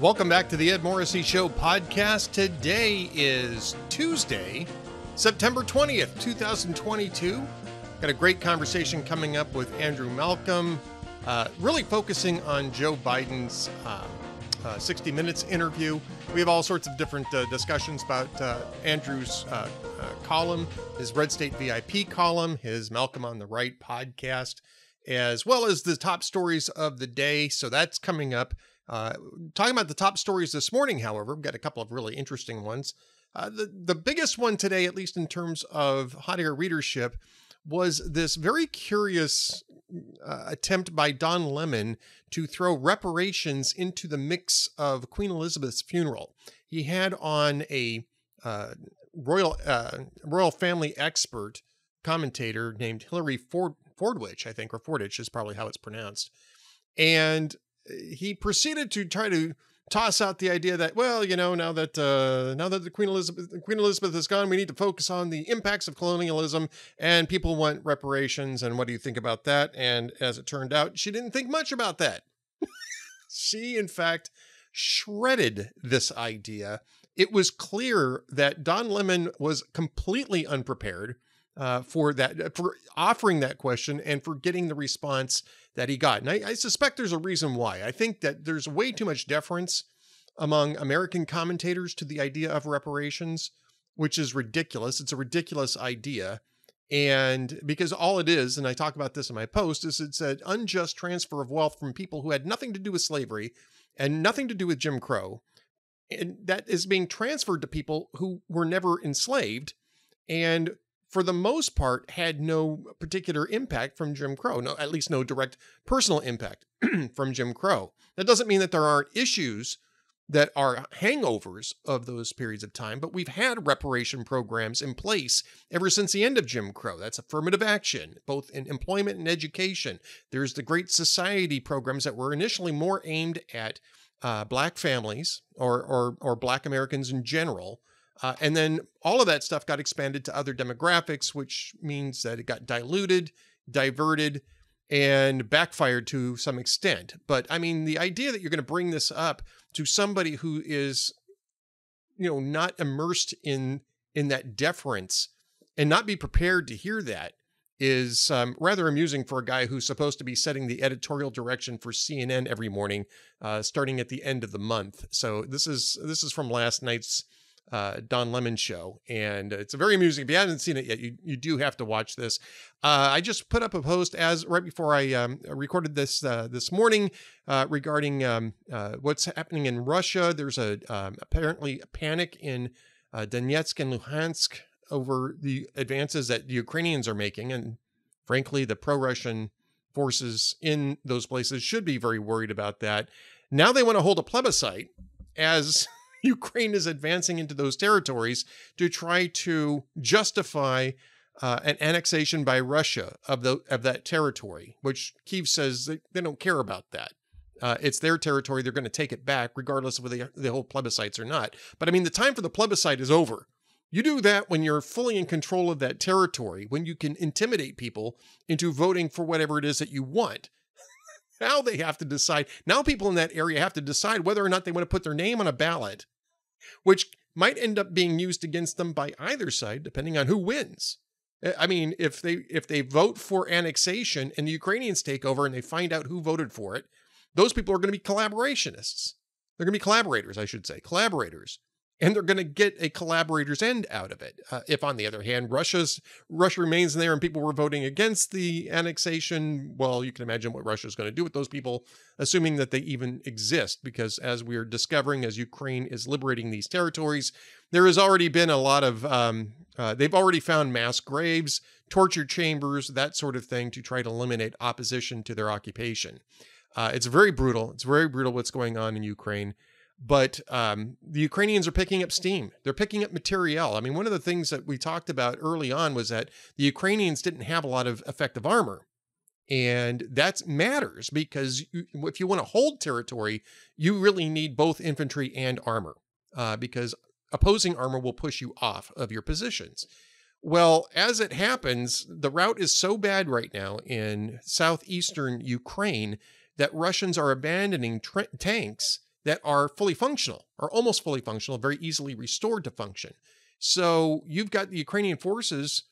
Welcome back to the Ed Morrissey Show podcast. Today is Tuesday, September 20th, 2022. Got a great conversation coming up with Andrew Malcolm, really focusing on Joe Biden's 60 Minutes interview. We have all sorts of different discussions about Andrew's column, his Red State VIP column, his Malcolm on the Right podcast, as well as the top stories of the day. So that's coming up. Talking about the top stories this morning, however, we've got a couple of really interesting ones. The biggest one today, at least in terms of hot air readership, was this very curious attempt by Don Lemon to throw reparations into the mix of Queen Elizabeth's funeral. He had on a royal family expert commentator named Hillary Fordwich, I think, or Fordich is probably how it's pronounced. And he proceeded to try to toss out the idea that, well, you know, now that the Queen Elizabeth is gone, we need to focus on the impacts of colonialism, and people want reparations. And what do you think about that? And as it turned out, she didn't think much about that. She, in fact, shredded this idea. It was clear that Don Lemon was completely unprepared for offering that question and for getting the response that he got. And I suspect there's a reason why. I think that there's way too much deference among American commentators to the idea of reparations, which is ridiculous. It's a ridiculous idea. And because all it is, and I talk about this in my post, is it's an unjust transfer of wealth from people who had nothing to do with slavery and nothing to do with Jim Crow. And that is being transferred to people who were never enslaved and for the most part, had no particular impact from Jim Crow. No, at least no direct personal impact from Jim Crow. That doesn't mean that there aren't issues that are hangovers of those periods of time, but we've had reparation programs in place ever since the end of Jim Crow. That's affirmative action, both in employment and education. There's the Great Society programs that were initially more aimed at Black families or Black Americans in general. And then all of that stuff got expanded to other demographics, which means that it got diluted, diverted, and backfired to some extent. But I mean, the idea that you're going to bring this up to somebody who is, not immersed in that deference and not be prepared to hear that is rather amusing for a guy who's supposed to be setting the editorial direction for CNN every morning, starting at the end of the month. So this is from last night's Don Lemon show, and it's very amusing. If you haven't seen it yet, you do have to watch this. I just put up a post right before I recorded this morning regarding what's happening in Russia. There's apparently a panic in Donetsk and Luhansk over the advances that the Ukrainians are making, and frankly, the pro-Russian forces in those places should be very worried about that. Now they want to hold a plebiscite as Ukraine is advancing into those territories to try to justify an annexation by Russia of that territory, which Kyiv says they don't care about that. It's their territory. They're going to take it back regardless of whether they hold plebiscites or not. But I mean, the time for the plebiscite is over. You do that when you're fully in control of that territory, when you can intimidate people into voting for whatever it is that you want. Now they have to decide. Now people in that area have to decide whether or not they want to put their name on a ballot, which might end up being used against them by either side, depending on who wins. I mean, if they vote for annexation and the Ukrainians take over and they find out who voted for it, those people are going to be collaborationists. They're going to be collaborators, I should say, collaborators. And they're going to get a collaborator's end out of it. If, on the other hand, Russia remains there and people were voting against the annexation, well, you can imagine what Russia is going to do with those people, assuming that they even exist. Because as we're discovering, as Ukraine is liberating these territories, there has already been a lot of, they've already found mass graves, torture chambers, that sort of thing to try to eliminate opposition to their occupation. It's very brutal. It's very brutal what's going on in Ukraine. But the Ukrainians are picking up steam. They're picking up materiel. I mean, one of the things that we talked about early on was that the Ukrainians didn't have a lot of effective armor. And that matters because if you want to hold territory, you really need both infantry and armor because opposing armor will push you off of your positions. Well, as it happens, the route is so bad right now in southeastern Ukraine that Russians are abandoning tanks that are fully functional or almost fully functional, very easily restored to function. So you've got the Ukrainian forces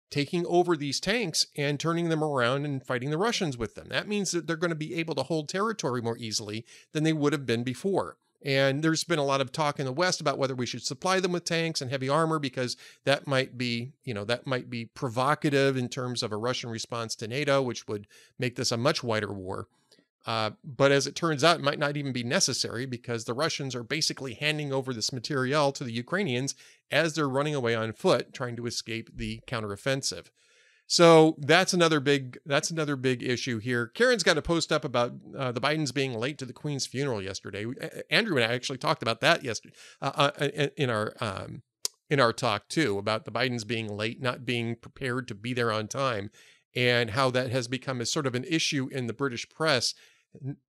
taking over these tanks and turning them around and fighting the Russians with them. That means that they're going to be able to hold territory more easily than they would have been before. And there's been a lot of talk in the West about whether we should supply them with tanks and heavy armor, because that might be, that might be provocative in terms of a Russian response to NATO, which would make this a much wider war. But as it turns out, it might not even be necessary, because the Russians are basically handing over this materiel to the Ukrainians as they're running away on foot, trying to escape the counteroffensive. So that's another big issue here. Karen's got a post up about the Bidens being late to the Queen's funeral yesterday. Andrew and I actually talked about that yesterday in our talk too, about the Bidens being late, not being prepared to be there on time, and how that has become a sort of an issue in the British press,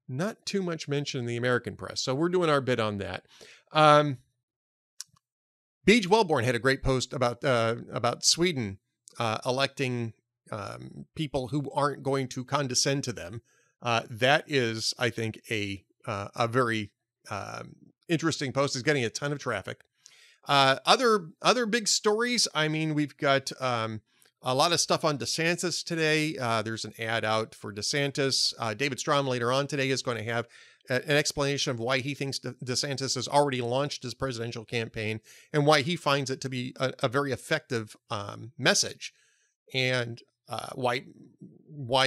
not too much mentioned in the American press. So we're doing our bit on that. Beej Wellborn had a great post about Sweden electing people who aren't going to condescend to them. That is, I think, a very interesting post. Is getting a ton of traffic. Other big stories. I mean, we've got a lot of stuff on DeSantis today. There's an ad out for DeSantis. David Strom later on today is going to have an explanation of why he thinks DeSantis has already launched his presidential campaign and why he finds it to be a very effective message, and why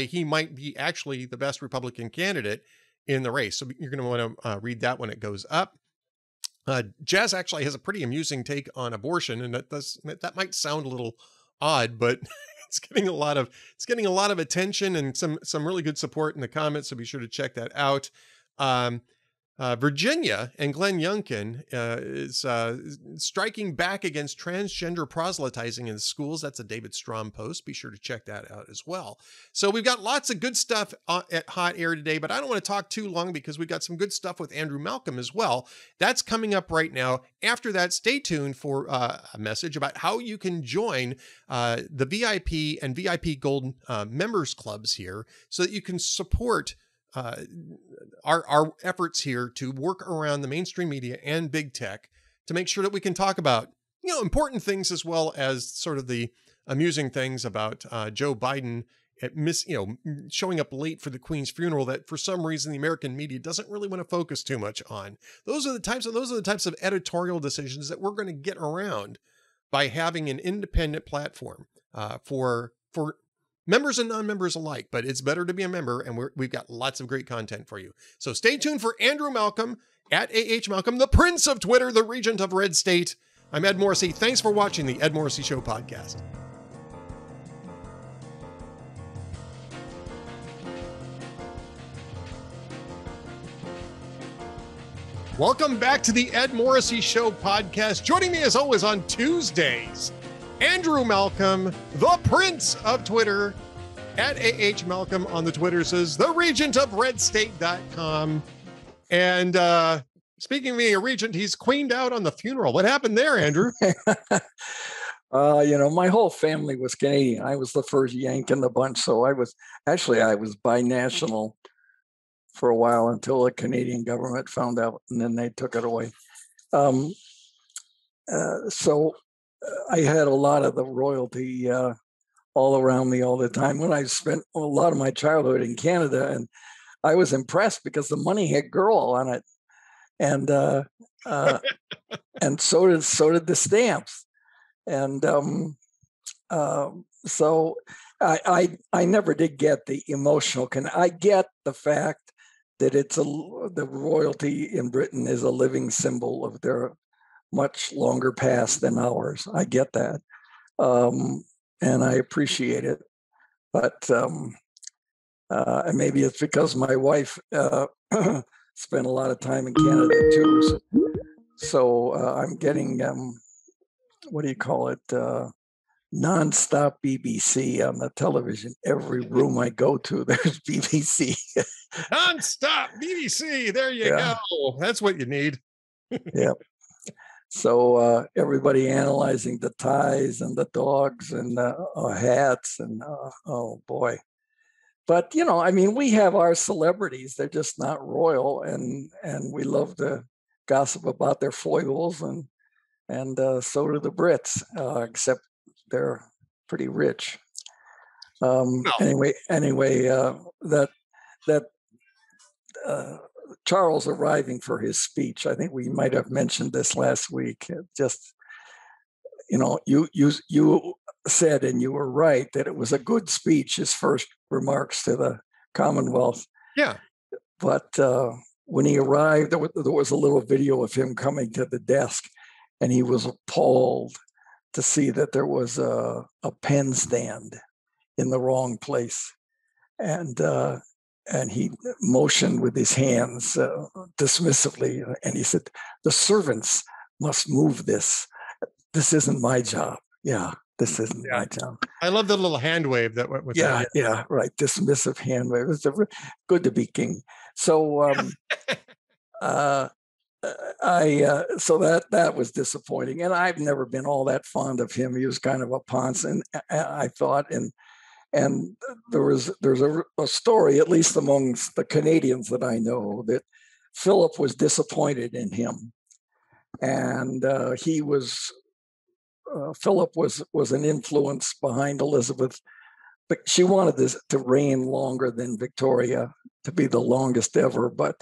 he might be actually the best Republican candidate in the race. So you're going to want to read that when it goes up. Jazz actually has a pretty amusing take on abortion, and that might sound a little odd, but it's getting a lot of attention and some really good support in the comments. So be sure to check that out. Virginia and Glenn Youngkin is striking back against transgender proselytizing in schools. That's a David Strom post. Be sure to check that out as well. So we've got lots of good stuff at Hot Air today, but I don't want to talk too long because we've got some good stuff with Andrew Malcolm as well. That's coming up right now. After that, stay tuned for a message about how you can join the VIP and VIP Gold members clubs here so that you can support our efforts here to work around the mainstream media and big tech to make sure that we can talk about, important things as well as sort of the amusing things about Joe Biden showing up late for the Queen's funeral that for some reason the American media doesn't really want to focus too much on. Those are the types of editorial decisions that we're going to get around by having an independent platform for members and non-members alike, but it's better to be a member, and we've got lots of great content for you. So stay tuned for Andrew Malcolm at AH Malcolm, the Prince of Twitter, the Regent of Red State. I'm Ed Morrissey. Thanks for watching the Ed Morrissey Show podcast. Welcome back to the Ed Morrissey Show podcast. Joining me as always on Tuesdays, Andrew Malcolm, the Prince of Twitter, at AH Malcolm on the Twitter, says the Regent of RedState.com. And speaking of being a regent, he's queened out on the funeral. What happened there, Andrew? My whole family was Canadian. I was the first Yank in the bunch. So I was binational for a while until the Canadian government found out, and then they took it away. So I had a lot of the royalty all around me all the time. When I spent a lot of my childhood in Canada, and I was impressed because the money had girl on it, and and so did the stamps, and so I never did get the emotional. I get the fact that the royalty in Britain is a living symbol of their much longer past than ours. I get that. And I appreciate it. But maybe it's because my wife spent a lot of time in Canada too. So I'm getting, nonstop BBC on the television. Every room I go to, there's BBC. Nonstop BBC. There you go. That's what you need. Yep. So everybody analyzing the ties and the dogs and hats and oh boy. But I mean, we have our celebrities; they're just not royal, and we love to gossip about their foibles, and so do the Brits, except they're pretty rich. No. Anyway, that Charles arriving for his speech, I think we might have mentioned this last week. Just you said, and you were right, that it was a good speech. His first remarks to the Commonwealth. Yeah. But when he arrived, there was a little video of him coming to the desk, and he was appalled to see that there was a pen stand in the wrong place, and he motioned with his hands dismissively, and he said, "The servants must move this. This isn't my job." Yeah, this isn't my job. I love the little hand wave that went with that. Yeah, right. Dismissive hand wave. It's good to be king. So so that was disappointing, and I've never been all that fond of him. He was kind of a pounce, and I thought, and there's a story, at least amongst the Canadians that I know, that Philip was disappointed in him, and Philip was an influence behind Elizabeth, but she wanted this to reign longer than Victoria, to be the longest ever. But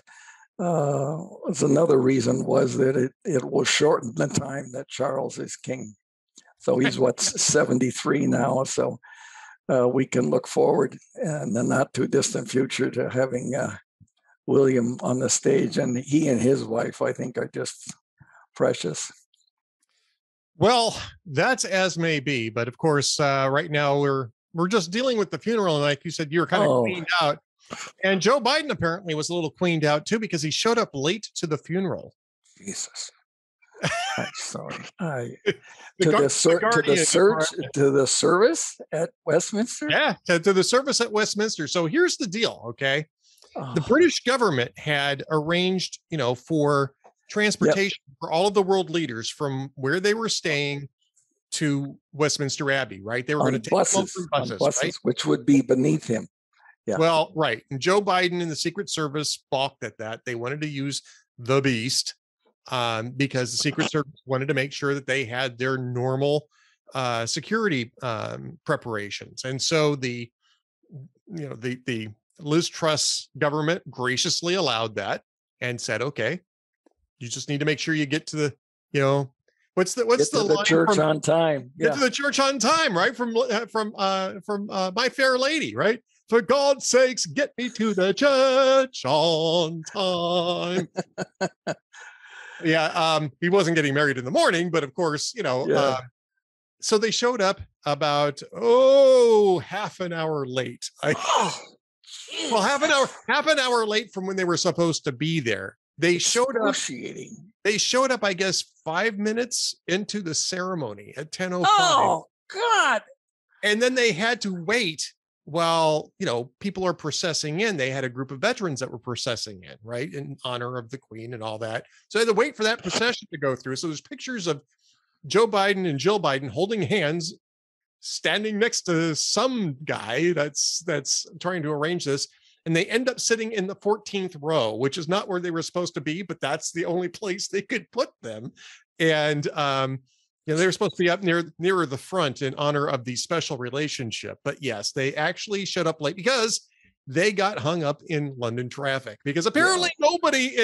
another reason was that it will shorten the time that Charles is king. So he's 73 now. So we can look forward in the not too distant future to having William on the stage, and he and his wife, I think, are just precious. Well, that's as may be, but of course, right now we're just dealing with the funeral, and like you said, you were kind of queened out. And Joe Biden apparently was a little queened out too, because he showed up late to the funeral. Jesus, I'm sorry. To the service at Westminster. Yeah, to the service at Westminster. So here's the deal, okay? The British government had arranged, for transportation for all of the world leaders from where they were staying to Westminster Abbey, right? They were going to take buses, right? Which would be beneath him. Yeah. Well, right. And Joe Biden and the Secret Service balked at that. They wanted to use the beast because the Secret Service wanted to make sure that they had their normal security preparations. And so the Liz Truss government graciously allowed that and said, okay, you just need to make sure you get to the, what's the church on time. Get to the church on time, right? From My Fair Lady, right? For God's sakes, get me to the church on time. He wasn't getting married in the morning, but of course, so they showed up about half an hour late. Half an hour late from when they were supposed to be there. They showed up, I guess, 5 minutes into the ceremony at 10:05. Oh, God. And then they had to wait while, people are processing in. They had a group of veterans that were processing in, right, in honor of the Queen and all that. So they had to wait for that procession to go through. So there's pictures of Joe Biden and Jill Biden holding hands, standing next to some guy that's trying to arrange this. And they end up sitting in the 14th row, which is not where they were supposed to be, but that's the only place they could put them. And, they were supposed to be up nearer the front in honor of the special relationship. But yes, they actually showed up late because they got hung up in London traffic, because apparently nobody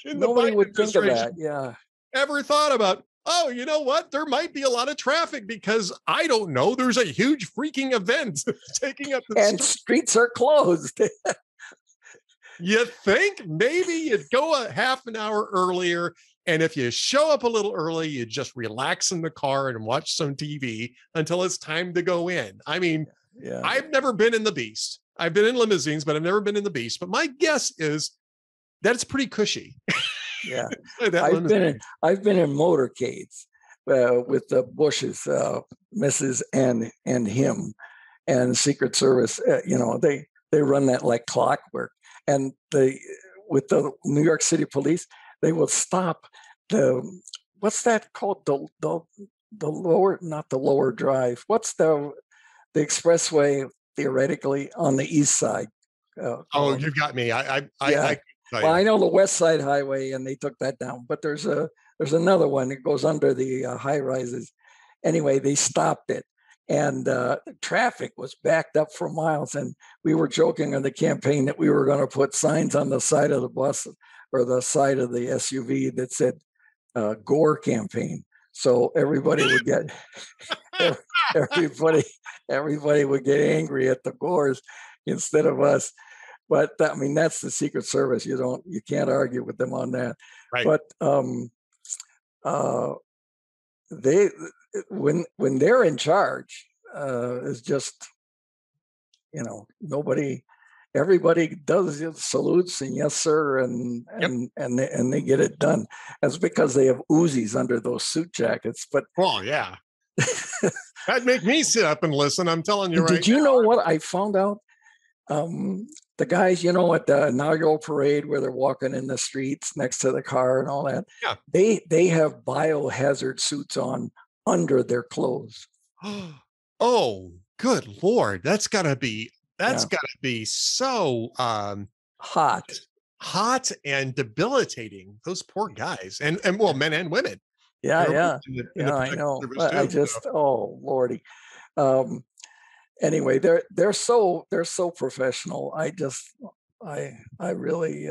nobody would think of that. Yeah. Ever thought about, oh, you know what? There might be a lot of traffic because, I don't know, there's a huge freaking event taking up the streets are closed. You think maybe you'd go a half an hour earlier, and if you show up a little early, you just relax in the car and watch some TV until it's time to go in. I mean, I've never been in the Beast. I've been in limousines, but I've never been in the Beast. But my guess is that it's pretty cushy. Yeah, I've been in motorcades with the Bushes, Mrs. and him, and Secret Service. They run that like clockwork. And with the New York City Police, they will stop what's that called? The lower, not the lower drive. What's the expressway theoretically on the east side. Oh, you've got me. Yeah. Well, I know the West Side Highway, and they took that down. But there's another one that goes under the high rises. Anyway, they stopped it, and traffic was backed up for miles. And we were joking on the campaign that we were going to put signs on the side of the bus or the side of the SUV that said "Gore Campaign," so everybody would get everybody would get angry at the Gores instead of us. But I mean, that's the Secret Service. You can't argue with them on that. right. But they when they're in charge, is just everybody does salutes and yes sir and they get it done. That's because they have Uzis under those suit jackets. But yeah, that'd make me sit up and listen. I'm telling you. Did you know what I found out? The guys, at the inaugural parade where they're walking in the streets next to the car and all that, yeah, they have biohazard suits on under their clothes. Oh, good Lord. That's gotta be so hot and debilitating. Those poor guys. And well, men and women. Yeah. I know. I just, oh Lordy. Anyway, they're so professional. I really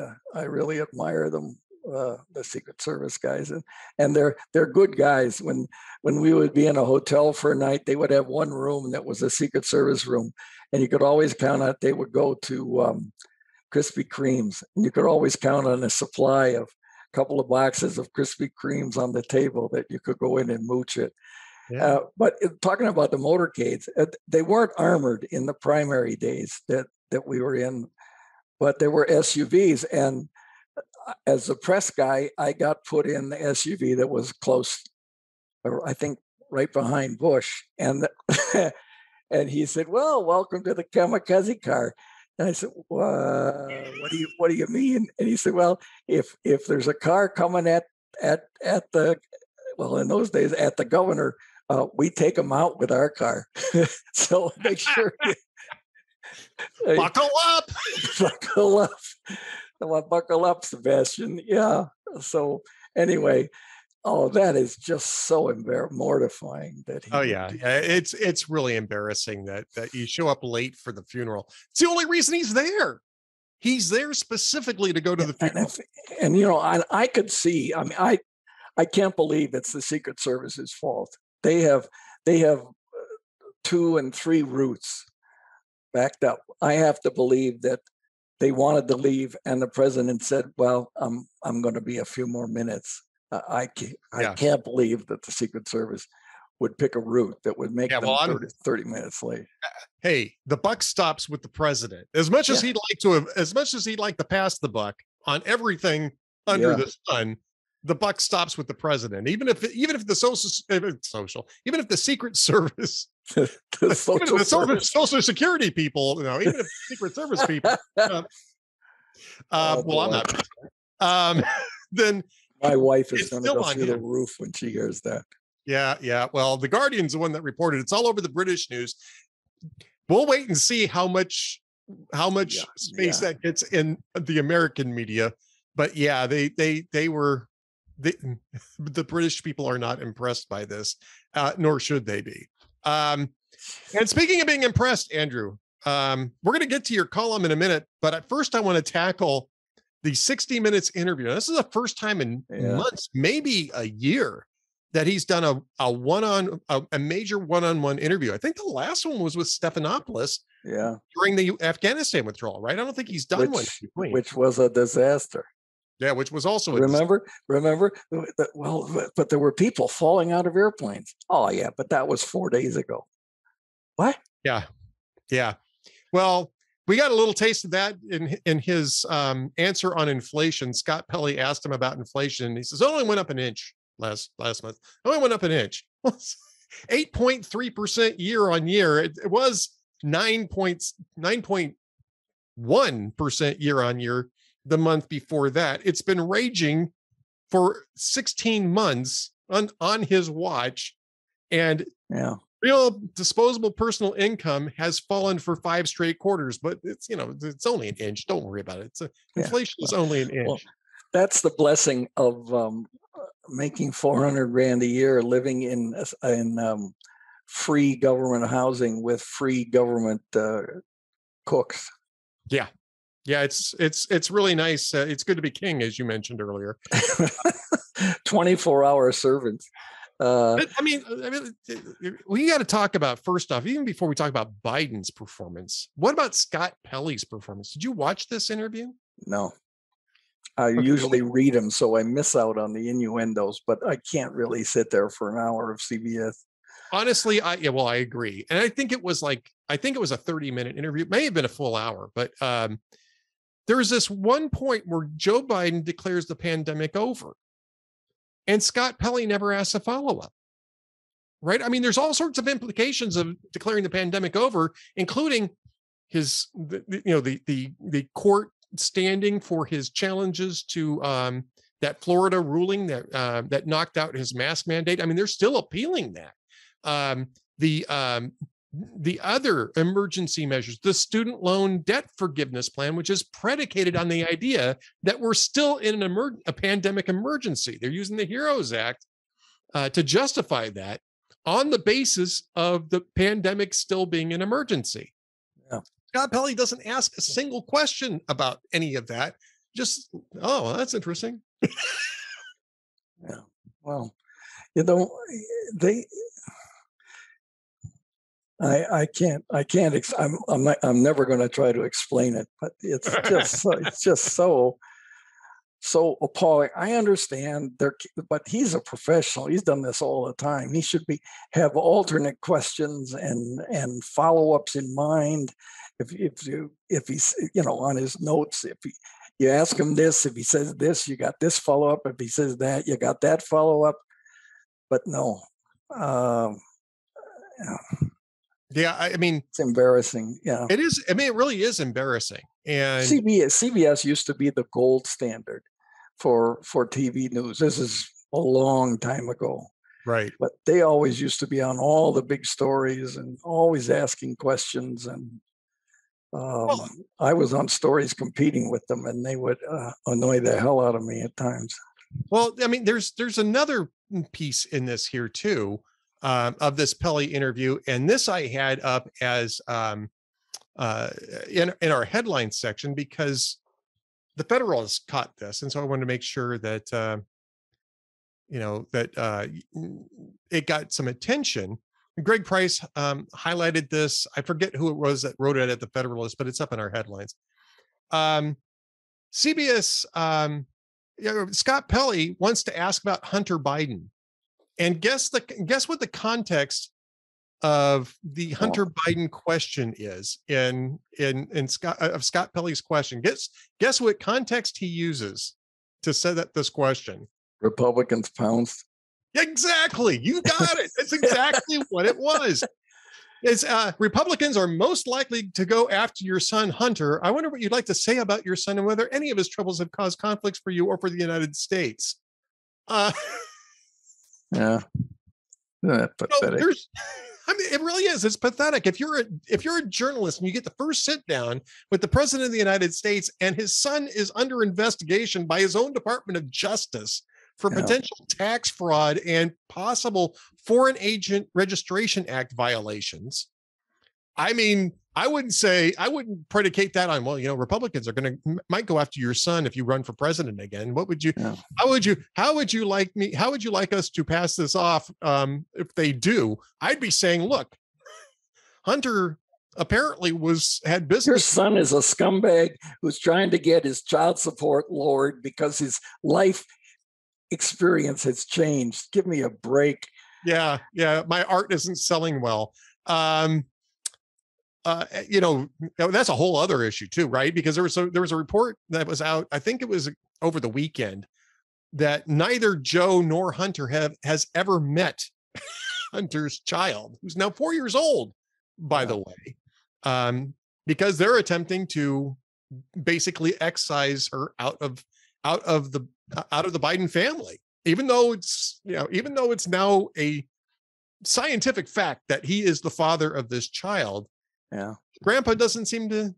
admire them, the Secret Service guys, and they're good guys. When we would be in a hotel for a night, they would have one room that was a Secret Service room, and you could always count on they would go to Krispy Kremes, and you could always count on a supply of a couple of boxes of Krispy Kremes on the table that you could go in and mooch it. Yeah. But talking about the motorcades, they weren't armored in the primary days that we were in, but there were SUVs. And as a press guy, I got put in the SUV that was close, or I think right behind Bush. And and he said, "Well, welcome to the kamikaze car." And I said, "What do you mean?" And he said, "Well, if there's a car coming at the, well, in those days at the governor, we take them out with our car." So make sure buckle up. Buckle up, Sebastian. Yeah. So anyway, that is just so mortifying that he. Oh yeah, it's really embarrassing that you show up late for the funeral. It's the only reason he's there. He's there specifically to go to the funeral. And I could see. I mean, I can't believe it's the Secret Service's fault. They have 2 and 3 routes backed up. I have to believe that they wanted to leave, and the president said, "Well, I'm going to be a few more minutes." I can't believe that the Secret Service would pick a route that would make them 30 minutes late. Hey, the buck stops with the president. As much as he'd like to pass the buck on everything under the sun, the buck stops with the president. Even if the Secret Service, the Social Security people, even if the Secret Service people, well, I'm not. Then my wife is going to go through the roof when she hears that. Yeah. Well, the Guardian's the one that reported. It's all over the British news. We'll wait and see how much space that gets in the American media. But yeah, the British people are not impressed by this, nor should they be. And speaking of being impressed, Andrew, we're going to get to your column in a minute, but at first I want to tackle the 60 Minutes interview. Now, this is the first time in months, maybe a year, that he's done a major one-on-one interview. I think the last one was with Stephanopoulos during the Afghanistan withdrawal, right? I don't think he's done one. Which was a disaster. Yeah, which was also remember. Well, but there were people falling out of airplanes. Oh yeah, but that was 4 days ago. What? Yeah. Well, we got a little taste of that in his answer on inflation. Scott Pelley asked him about inflation. He says, "It only went up an inch last month. It only went up an inch. 8.3% year on year. It was 9.1% year on year the month before that. It's been raging for 16 months on his watch. And Real disposable personal income has fallen for 5 straight quarters, but it's only an inch. Don't worry about it. Inflation is only an Well, inch. that's the blessing of making 400 grand a year, living in free government housing with free government cooks. Yeah. Yeah, it's really nice. It's good to be king, as you mentioned earlier. 24-hour servants. I mean, we got to talk about, first off, even before we talk about Biden's performance, what about Scott Pelley's performance? Did you watch this interview? No. I usually read them, so I miss out on the innuendos, but I can't really sit there for an hour of CBS. Honestly, I agree. And I think it was a 30-minute interview. It may have been a full hour, but there was this one point where Joe Biden declares the pandemic over. And Scott Pelley never asks a follow-up, right? I mean, there's all sorts of implications of declaring the pandemic over, including the court standing for his challenges to that Florida ruling that knocked out his mask mandate. I mean, they're still appealing that. The other emergency measures, the student loan debt forgiveness plan, which is predicated on the idea that we're still in a pandemic emergency. They're using the HEROES Act to justify that on the basis of the pandemic still being an emergency. Yeah. Scott Pelley doesn't ask a single question about any of that. Just, oh, that's interesting. Yeah. Well, I can't. I'm never going to try to explain it, but it's just so appalling. I understand but he's a professional. He's done this all the time. He should have alternate questions and follow-ups in mind. If he's on his notes, you ask him this, if he says this, you got this follow-up. If he says that, you got that follow-up. But no. Yeah, I mean, it's embarrassing. Yeah, it is. I mean, it really is embarrassing. And CBS used to be the gold standard for TV news. This is a long time ago, right? But they always used to be on all the big stories and always asking questions. And I was on stories competing with them, and they would annoy the hell out of me at times. Well, I mean, there's another piece in this here too. Of this Pelley interview, and this I had up as in our headline section because the Federalists caught this, and so I wanted to make sure that it got some attention. Greg Price highlighted this. I forget who it was that wrote it at the Federalist, but it's up in our headlines. CBS, Scott Pelley wants to ask about Hunter Biden. And guess what the context of the Hunter Biden question is in Scott Pelley's question. Guess what context he uses to set up this question. Republicans pounced. Exactly. You got it. That's exactly what it was. It's Republicans are most likely to go after your son, Hunter. I wonder what you'd like to say about your son and whether any of his troubles have caused conflicts for you or for the United States. Yeah, pathetic. I mean, it really is. It's pathetic. If you're a journalist and you get the first sit down with the president of the United States and his son is under investigation by his own Department of Justice for potential tax fraud and possible Foreign Agent Registration Act violations, I mean, I wouldn't predicate that on, Republicans might go after your son if you run for president again. What would you, how would you like us to pass this off? If they do, I'd be saying, look, Hunter apparently had business. Your son is a scumbag who's trying to get his child support lowered because his life experience has changed. Give me a break. Yeah. My art isn't selling well. That's a whole other issue too, right? Because there was a report that was out, I think it was over the weekend, that neither Joe nor Hunter has ever met Hunter's child, who's now 4 years old, by the way, because they're attempting to basically excise her out of the Biden family, even though it's now scientific fact that he is the father of this child. Yeah. Grandpa doesn't seem to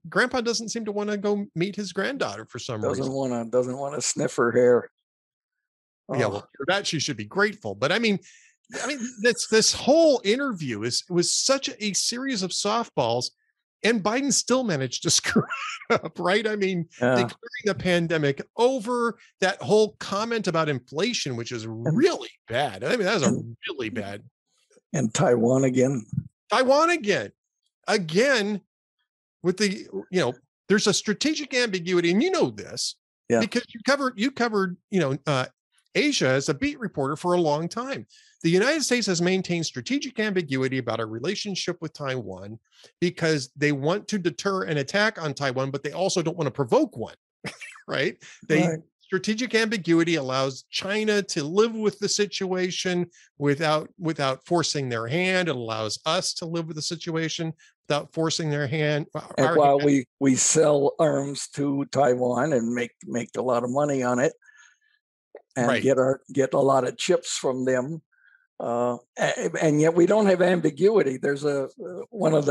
want to go meet his granddaughter for some reason. Doesn't want to sniff her hair. Yeah, well, for that she should be grateful. But I mean, this whole interview was such a series of softballs, and Biden still managed to screw it up, right? I mean, declaring the pandemic over, that whole comment about inflation, which is really bad. I mean, that was really bad. And Taiwan again. Again, with the, there's a strategic ambiguity, and you know this, because you covered, Asia as a beat reporter for a long time. The United States has maintained strategic ambiguity about our relationship with Taiwan because they want to deter an attack on Taiwan, but they also don't want to provoke one, right? Strategic ambiguity allows China to live with the situation without forcing their hand. It allows us to live with the situation without forcing their hand. And while we sell arms to Taiwan and make a lot of money on it, and get a lot of chips from them, and yet we don't have ambiguity. There's one of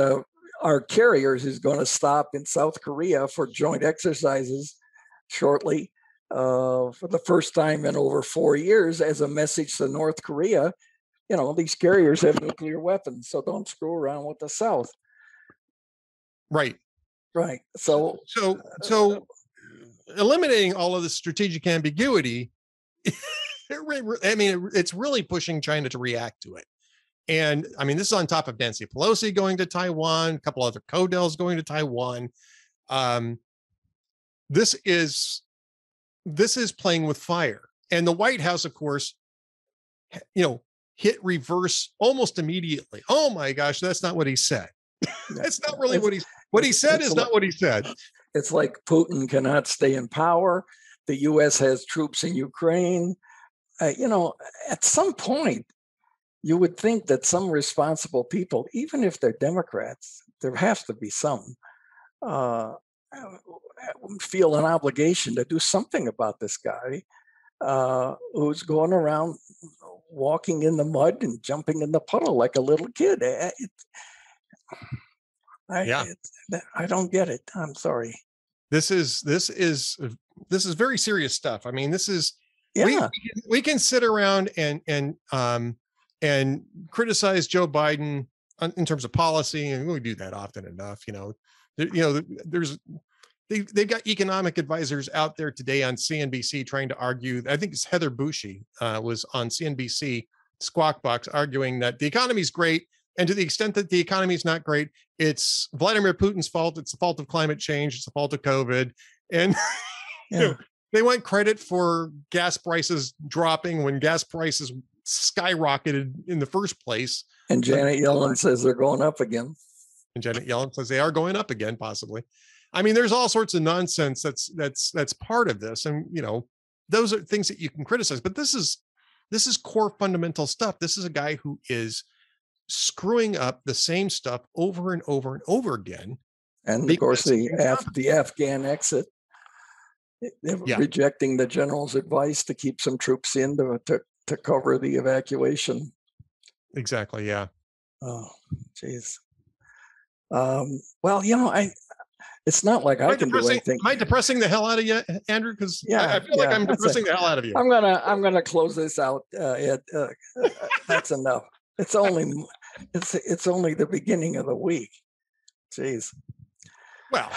our carriers is going to stop in South Korea for joint exercises shortly, for the first time in over 4 years, as a message to North Korea. These carriers have nuclear weapons, so don't screw around with the South. Right. So eliminating all of the strategic ambiguity, it's really pushing China to react to it. And I mean, this is on top of Nancy Pelosi going to Taiwan, a couple other Codels going to Taiwan. This is playing with fire. And the White House, of course, hit reverse almost immediately. Oh my gosh, that's not what he said. That's not really what he said is not what he said. It's like Putin cannot stay in power. The U.S. has troops in Ukraine. At some point, you would think that some responsible people, even if they're Democrats, there has to be some, feel an obligation to do something about this guy who's going around walking in the mud and jumping in the puddle like a little kid. I don't get it. I'm sorry. This is very serious stuff. I mean, this is we can sit around and criticize Joe Biden in terms of policy, and we do that often enough. They've got economic advisors out there today on CNBC trying to argue. I think it's Heather Bushi was on CNBC Squawk Box arguing that the economy's great. And to the extent that the economy is not great, it's Vladimir Putin's fault. It's the fault of climate change. It's the fault of COVID. And they want credit for gas prices dropping when gas prices skyrocketed in the first place. And Janet Yellen says they're going up again. And Janet Yellen says they are going up again, possibly. I mean, there's all sorts of nonsense that's part of this. And, those are things that you can criticize. But this is core fundamental stuff. This is a guy who is screwing up the same stuff over and over and over again. And of course, the Afghan exit, rejecting the general's advice to keep some troops in to cover the evacuation. Exactly. Yeah. Oh, geez. Well, it's not like I can do anything. Am I depressing the hell out of you, Andrew? Because I feel like I'm depressing the hell out of you. I'm gonna close this out. Ed. That's enough. It's only the beginning of the week. Jeez. Well,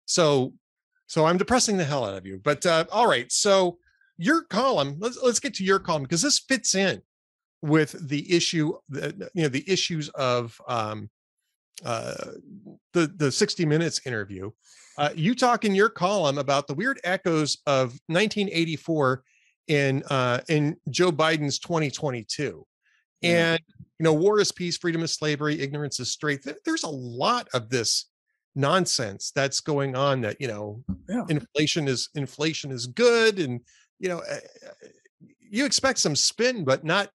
so I'm depressing the hell out of you. But all right. So your column. Let's get to your column, because this fits in with the issue. The issues of the 60 Minutes interview. You talk in your column about the weird echoes of 1984. In Joe Biden's 2022. And, war is peace, freedom is slavery, ignorance is strength. There's a lot of this nonsense that's going on that, inflation is good. And, you expect some spin, but not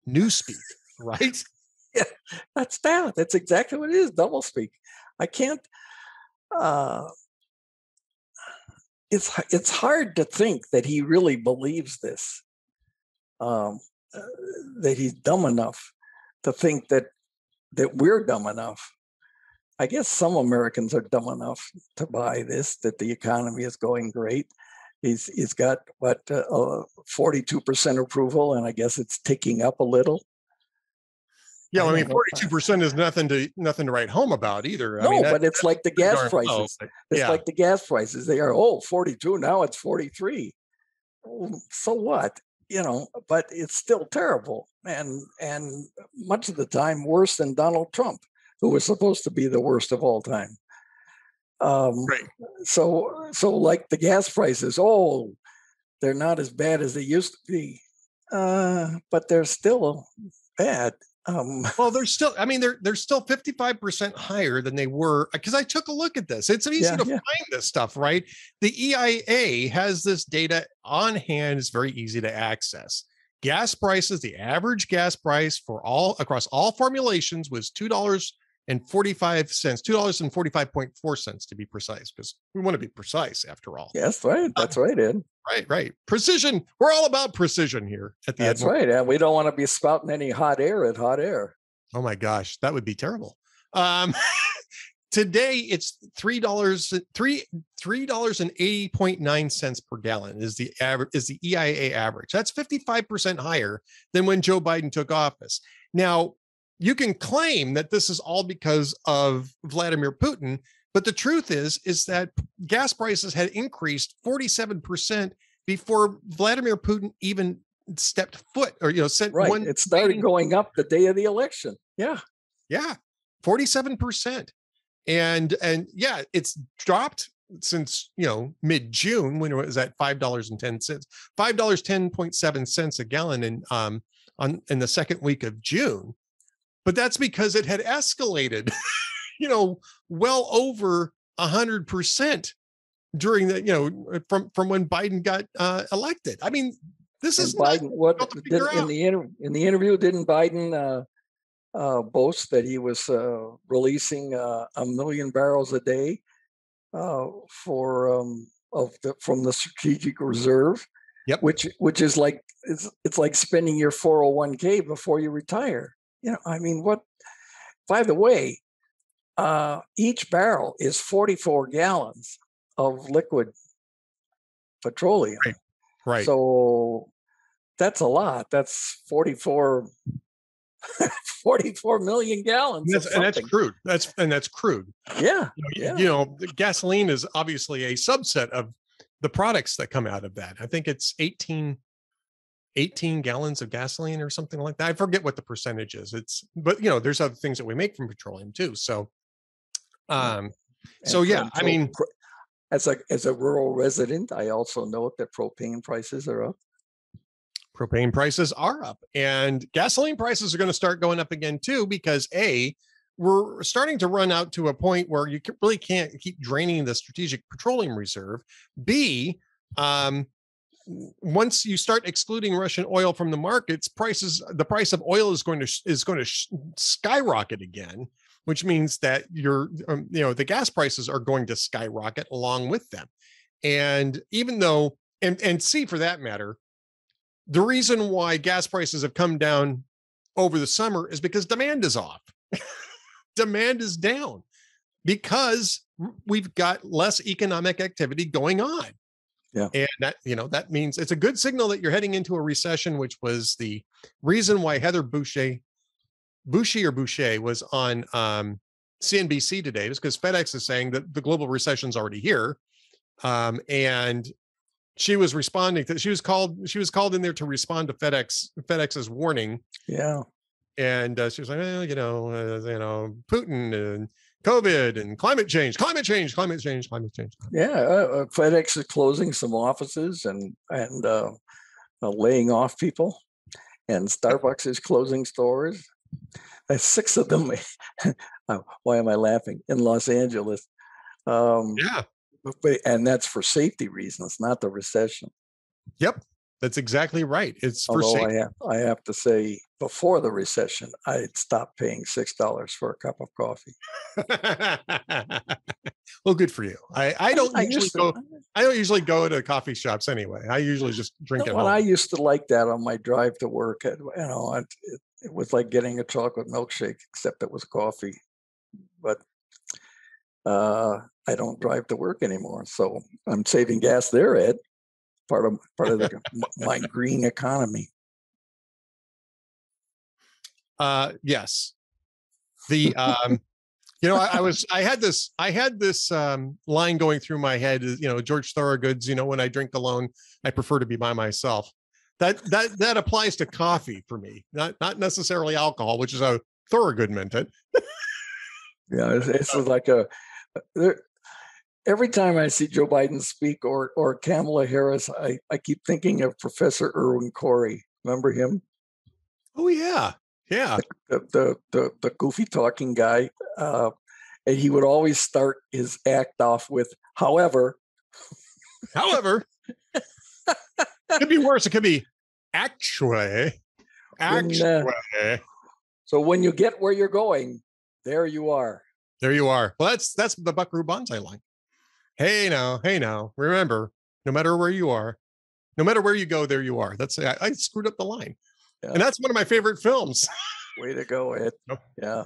newspeak, right? Yeah, that's exactly what it is. Double speak. I can't, it's hard to think that he really believes this. um, that he's dumb enough to think that we're dumb enough. I guess some Americans are dumb enough to buy this, that the economy is going great. He's got what 42% approval, and I guess it's ticking up a little. Yeah, I mean, 42% is nothing to write home about either. No, I mean, but it's like the gas prices. Low, it's like the gas prices. They are 42, now it's 43. So what? But it's still terrible, and much of the time worse than Donald Trump, who was supposed to be the worst of all time. Right. So like the gas prices, they're not as bad as they used to be, but they're still bad. Well, they're still 55% higher than they were, because I took a look at this. It's easy to find this stuff, right? The EIA has this data on hand. It's very easy to access. Gas prices, the average gas price across all formulations was $2.45, $2.45.4 to be precise, because we want to be precise after all. Yes, right. That's right, Ed. Right. Precision. We're all about precision here at the That's right. And we don't want to be spouting any hot air at hot air. Oh my gosh, that would be terrible. Today it's $3.80.9 per gallon is the EIA average. That's 55% higher than when Joe Biden took office. Now, you can claim that this is all because of Vladimir Putin, but the truth is that gas prices had increased 47% before Vladimir Putin even stepped foot, or sent right. one. It started going up the day of the election. Yeah, 47%, and it's dropped since mid-June, when it was at $5.10, $5.10.7 a gallon in the second week of June. But that's because it had escalated, well over 100% during the, from when Biden got elected. I mean, this is Biden. In the interview, didn't Biden boast that he was releasing 1 million barrels a day from the strategic reserve? Yep. Which is like it's like spending your 401k before you retire. I mean, what? By the way, each barrel is 44 gallons of liquid petroleum. Right. So that's a lot. That's 44 million gallons. And that's crude. That's crude. Yeah. Gasoline is obviously a subset of the products that come out of that. I think it's 18 gallons of gasoline or something like that. I forget what the percentage is. But there's other things that we make from petroleum too. So, I mean, as a rural resident, I also note that propane prices are up. Propane prices are up, and gasoline prices are going to start going up again too, because we're starting to run out to a point where you really can't keep draining the strategic petroleum reserve. B, once you start excluding Russian oil from the markets, the price of oil is going to skyrocket again, which means that the gas prices are going to skyrocket along with them. And even though, and C, for that matter, the reason why gas prices have come down over the summer is because demand is off. Demand is down because we've got less economic activity going on. Yeah. And that means it's a good signal that you're heading into a recession, which was the reason why Heather Boushey was on CNBC today, is because FedEx is saying that the global recession is already here. And she was responding to, she was called in there to respond to FedEx's warning. Yeah. And she was like, Putin and COVID and climate change. Yeah. FedEx is closing some offices and laying off people, and Starbucks is closing stores. 6 of them. Why am I laughing? In Los Angeles. And that's for safety reasons, not the recession. Yep. That's exactly right. It's for Although safety. I have to say, before the recession, I stopped paying $6 for a cup of coffee. Well, good for you. I don't I usually used to, go. I don't usually go to coffee shops anyway. I usually just drink at well, home. I used to like that on my drive to work. It was like getting a chocolate milkshake, except it was coffee. But I don't drive to work anymore, so I'm saving gas there, Ed. Part of my green economy. Yes. The I had this line going through my head, George Thorogood's, when I drink alone, I prefer to be by myself. That applies to coffee for me, not necessarily alcohol, which is how Thorogood meant it. Yeah, it's like every time I see Joe Biden speak or Kamala Harris, I keep thinking of Professor Irwin Corey. Remember him? Oh yeah. Yeah. The goofy talking guy. And he would always start his act off with, however. It could be worse. It could be actually. So when you get where you're going, there you are. There you are. Well, that's the Buckaroo Banzai line. Hey now, remember, no matter where you are, no matter where you go, there you are. I screwed up the line. Yeah. And that's one of my favorite films. Way to go, Ed. Yeah.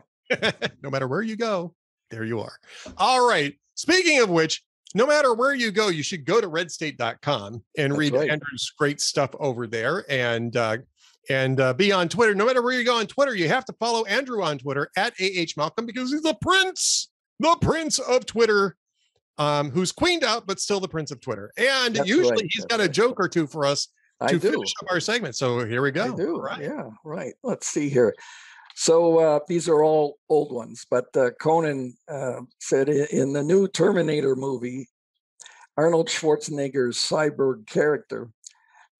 No matter where you go, there you are. All right. Speaking of which, no matter where you go, you should go to redstate.com and read Andrew's great stuff over there and be on Twitter. No matter where you go on Twitter, you have to follow Andrew on Twitter at @AHMalcolm because he's the prince of Twitter, who's queened out, but still the prince of Twitter. And usually he's got a joke or two for us to finish up our segment. So here we go. I do. Right. Yeah, right. Let's see here. So these are all old ones, but Conan said in the new Terminator movie, Arnold Schwarzenegger's cyborg character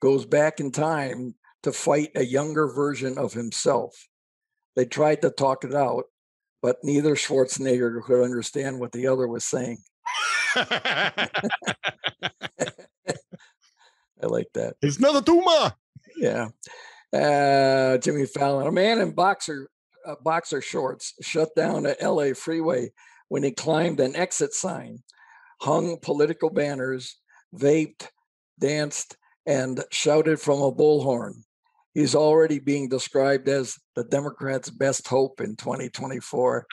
goes back in time to fight a younger version of himself. They tried to talk it out, but neither Schwarzenegger could understand what the other was saying. I like that. It's another tumor. Yeah. Jimmy Fallon, a man in boxer shorts shut down a LA freeway when he climbed an exit sign, hung political banners, vaped, danced, and shouted from a bullhorn. He's already being described as the Democrats' best hope in 2024.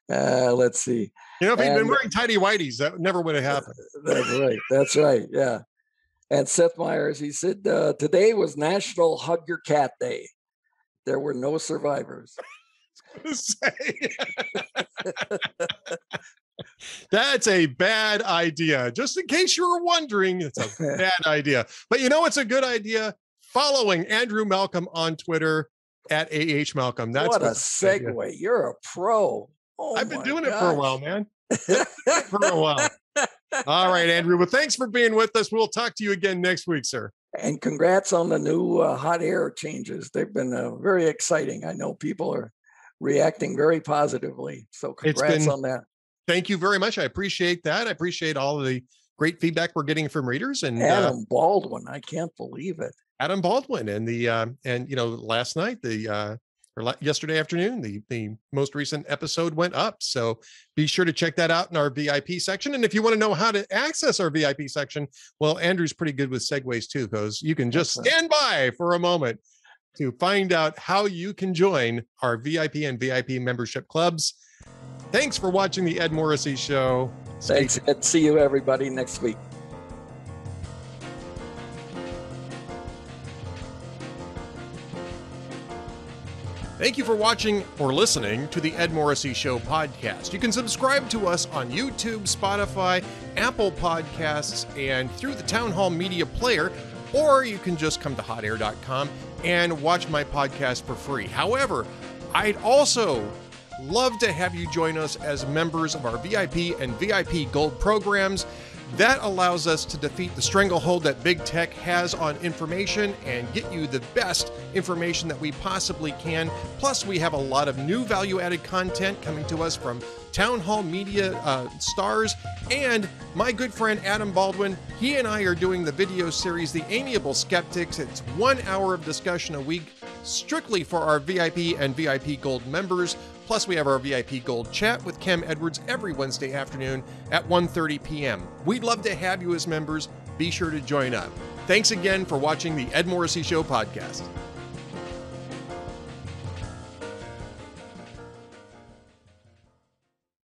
Let's see. If he'd been wearing tidy whities, that never would have happened. That's right. Yeah. And Seth Meyers, he said, today was National Hug Your Cat Day. There were no survivors. That's a bad idea. Just in case you were wondering, it's a bad idea. But it's a good idea? Following Andrew Malcolm on Twitter at @AHMalcolm. That's what a segue. Idea. You're a pro. Oh, I've been doing it for a while, man. All right, Andrew. Well, thanks for being with us. We'll talk to you again next week, sir. And congrats on the new hot air changes. They've been very exciting. I know people are reacting very positively. So congrats on that. Thank you very much. I appreciate that. I appreciate all of the great feedback we're getting from readers. And Adam Baldwin, I can't believe it. Adam Baldwin, and last night, yesterday afternoon, the most recent episode went up. So be sure to check that out in our VIP section. And if you want to know how to access our VIP section, well, Andrew's pretty good with segues too, because you can just stand by for a moment to find out how you can join our VIP and VIP membership clubs. Thanks for watching the Ed Morrissey Show. Thanks, Ed. See you, everybody, next week. Thank you for watching or listening to the Ed Morrissey Show podcast. You can subscribe to us on YouTube, Spotify, Apple Podcasts, and through the Town Hall Media Player, or you can just come to hotair.com and watch my podcast for free. However, I'd also love to have you join us as members of our VIP and VIP Gold programs. That allows us to defeat the stranglehold that big tech has on information and get you the best information that we possibly can. Plus, we have a lot of new value-added content coming to us from Town Hall Media stars, and my good friend Adam Baldwin. He and I are doing the video series, The Amiable Skeptics. It's 1 hour of discussion a week, strictly for our VIP and VIP Gold members. Plus, we have our VIP Gold chat with Kem Edwards every Wednesday afternoon at 1:30 p.m. We'd love to have you as members. Be sure to join up. Thanks again for watching the Ed Morrissey Show podcast.